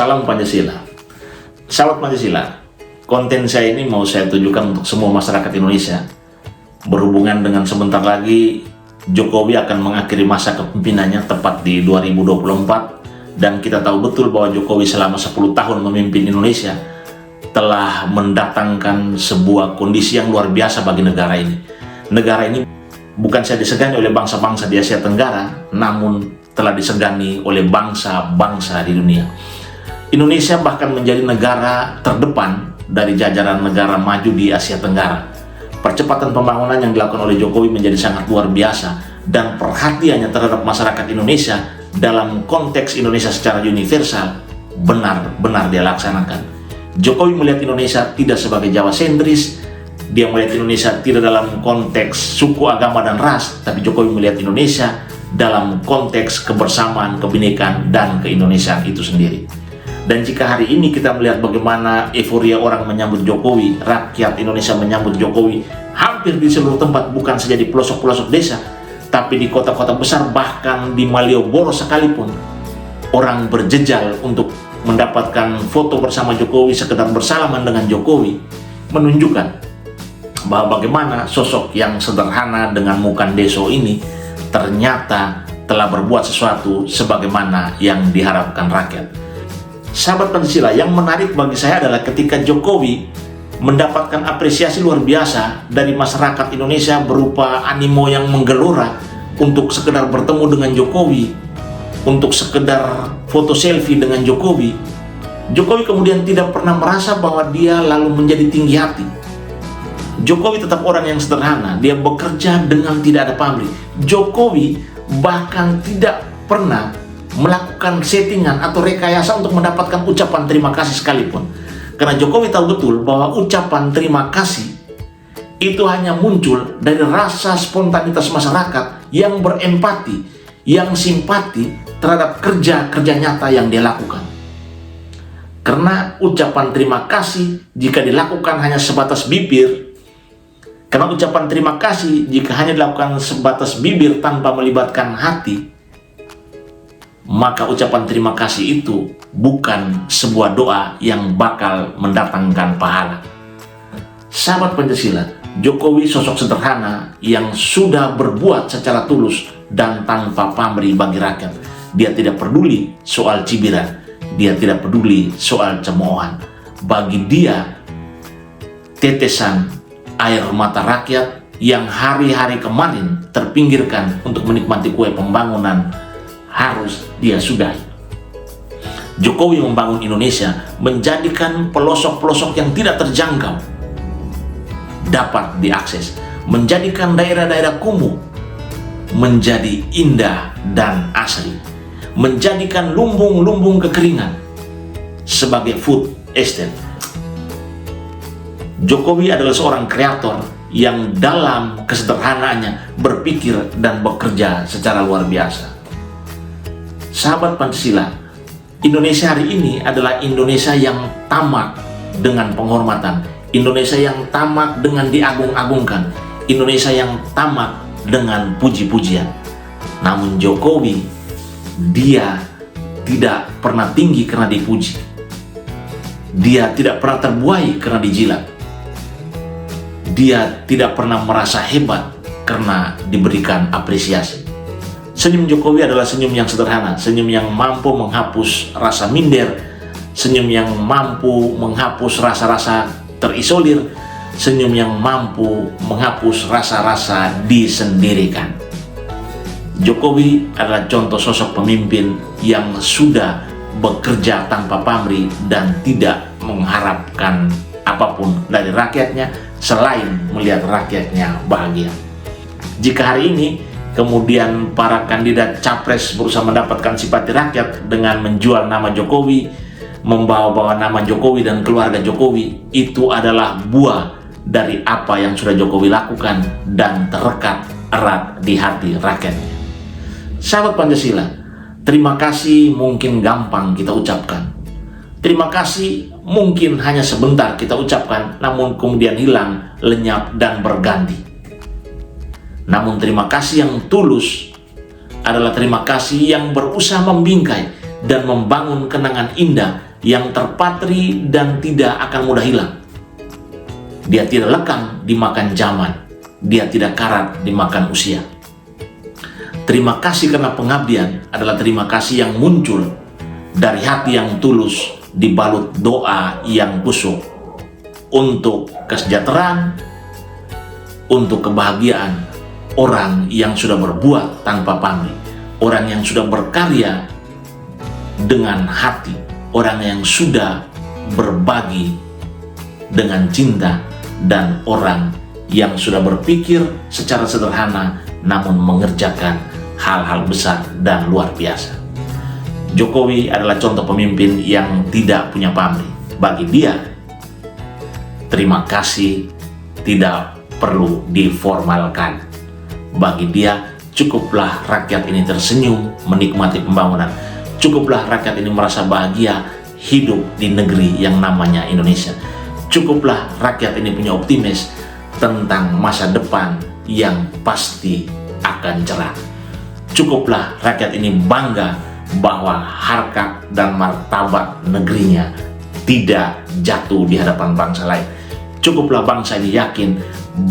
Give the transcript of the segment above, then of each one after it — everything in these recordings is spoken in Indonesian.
Salam Pancasila. Sahabat Pancasila, konten saya ini mau saya tujukan untuk semua masyarakat Indonesia. Berhubungan dengan sebentar lagi Jokowi akan mengakhiri masa kepemimpinannya tepat di 2024. Dan kita tahu betul bahwa Jokowi selama 10 tahun memimpin Indonesia telah mendatangkan sebuah kondisi yang luar biasa bagi negara ini. Negara ini bukan saja disegani oleh bangsa-bangsa di Asia Tenggara, namun telah disegani oleh bangsa-bangsa di dunia. Indonesia bahkan menjadi negara terdepan dari jajaran negara maju di Asia Tenggara. Percepatan pembangunan yang dilakukan oleh Jokowi menjadi sangat luar biasa, dan perhatiannya terhadap masyarakat Indonesia dalam konteks Indonesia secara universal benar-benar dia laksanakan. Jokowi melihat Indonesia tidak sebagai Jawa sentris, dia melihat Indonesia tidak dalam konteks suku, agama, dan ras, tapi Jokowi melihat Indonesia dalam konteks kebersamaan, kebinekaan, dan keindonesiaan itu sendiri. Dan jika hari ini kita melihat bagaimana euforia orang menyambut Jokowi, rakyat Indonesia menyambut Jokowi hampir di seluruh tempat, bukan saja di pelosok-pelosok desa, tapi di kota-kota besar, bahkan di Malioboro sekalipun, orang berjejal untuk mendapatkan foto bersama Jokowi, sekedar bersalaman dengan Jokowi, menunjukkan bahwa bagaimana sosok yang sederhana dengan mukan deso ini ternyata telah berbuat sesuatu sebagaimana yang diharapkan rakyat. Sahabat Pancasila, yang menarik bagi saya adalah ketika Jokowi mendapatkan apresiasi luar biasa dari masyarakat Indonesia berupa animo yang menggelora untuk sekedar bertemu dengan Jokowi, untuk sekedar foto selfie dengan Jokowi. Jokowi kemudian tidak pernah merasa bahwa dia lalu menjadi tinggi hati. Jokowi tetap orang yang sederhana, dia bekerja dengan tidak ada pamrih. Jokowi bahkan tidak pernah melakukan settingan atau rekayasa untuk mendapatkan ucapan terima kasih sekalipun. Karena Jokowi tahu betul bahwa ucapan terima kasih itu hanya muncul dari rasa spontanitas masyarakat yang berempati, yang simpati terhadap kerja-kerja nyata yang dia lakukan. Karena ucapan terima kasih jika dilakukan hanya sebatas bibir, karena ucapan terima kasih jika hanya dilakukan sebatas bibir tanpa melibatkan hati, maka ucapan terima kasih itu bukan sebuah doa yang bakal mendatangkan pahala. Sahabat Pancasila, Jokowi sosok sederhana yang sudah berbuat secara tulus dan tanpa pamrih bagi rakyat. Dia tidak peduli soal cibiran, dia tidak peduli soal cemoohan. Bagi dia, tetesan air mata rakyat yang hari-hari kemarin terpinggirkan untuk menikmati kue pembangunan harus dia sudahi. Jokowi membangun Indonesia, menjadikan pelosok-pelosok yang tidak terjangkau dapat diakses, menjadikan daerah-daerah kumuh menjadi indah dan asri, menjadikan lumbung-lumbung kekeringan sebagai food estate. Jokowi adalah seorang kreator yang dalam kesederhanaannya berpikir dan bekerja secara luar biasa. Sahabat Pancasila, Indonesia hari ini adalah Indonesia yang tamak dengan penghormatan, Indonesia yang tamak dengan diagung-agungkan, Indonesia yang tamak dengan puji-pujian. Namun Jokowi, dia tidak pernah tinggi karena dipuji, dia tidak pernah terbuai karena dijilat, dia tidak pernah merasa hebat karena diberikan apresiasi. Senyum Jokowi adalah senyum yang sederhana, senyum yang mampu menghapus rasa minder, senyum yang mampu menghapus rasa-rasa terisolir, senyum yang mampu menghapus rasa-rasa disendirikan. Jokowi adalah contoh sosok pemimpin yang sudah bekerja tanpa pamrih dan tidak mengharapkan apapun dari rakyatnya selain melihat rakyatnya bahagia. Jika hari ini kemudian para kandidat capres berusaha mendapatkan simpati rakyat dengan menjual nama Jokowi, membawa-bawa nama Jokowi dan keluarga Jokowi, itu adalah buah dari apa yang sudah Jokowi lakukan dan terekat erat di hati rakyatnya. Sahabat Pancasila, terima kasih mungkin gampang kita ucapkan. Terima kasih mungkin hanya sebentar kita ucapkan, namun kemudian hilang, lenyap, dan berganti. Namun terima kasih yang tulus adalah terima kasih yang berusaha membingkai dan membangun kenangan indah yang terpatri dan tidak akan mudah hilang. Dia tidak lekang dimakan zaman, dia tidak karat dimakan usia. Terima kasih karena pengabdian adalah terima kasih yang muncul dari hati yang tulus dibalut doa yang busuk untuk kesejahteraan, untuk kebahagiaan orang yang sudah berbuat tanpa pamrih, orang yang sudah berkarya dengan hati, orang yang sudah berbagi dengan cinta, dan orang yang sudah berpikir secara sederhana namun mengerjakan hal-hal besar dan luar biasa. Jokowi adalah contoh pemimpin yang tidak punya pamrih. Bagi dia, terima kasih tidak perlu diformalkan. Bagi dia, cukuplah rakyat ini tersenyum menikmati pembangunan. Cukuplah rakyat ini merasa bahagia hidup di negeri yang namanya Indonesia. Cukuplah rakyat ini punya optimis tentang masa depan yang pasti akan cerah. Cukuplah rakyat ini bangga bahwa harkat dan martabat negerinya tidak jatuh di hadapan bangsa lain. Cukuplah bangsa ini yakin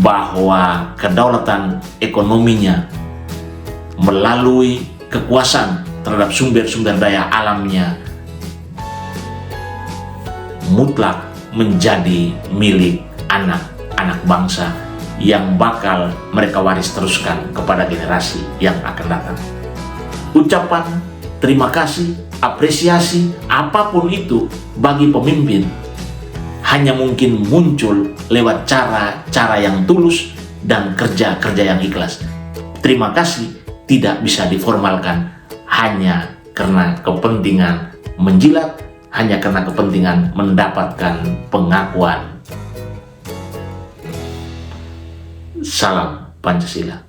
bahwa kedaulatan ekonominya melalui kekuasaan terhadap sumber-sumber daya alamnya mutlak menjadi milik anak-anak bangsa yang bakal mereka waris teruskan kepada generasi yang akan datang. Ucapan terima kasih, apresiasi, apapun itu bagi pemimpin hanya mungkin muncul lewat cara-cara yang tulus dan kerja-kerja yang ikhlas. Terima kasih tidak bisa diformalkan hanya karena kepentingan menjilat, hanya karena kepentingan mendapatkan pengakuan. Salam Pancasila.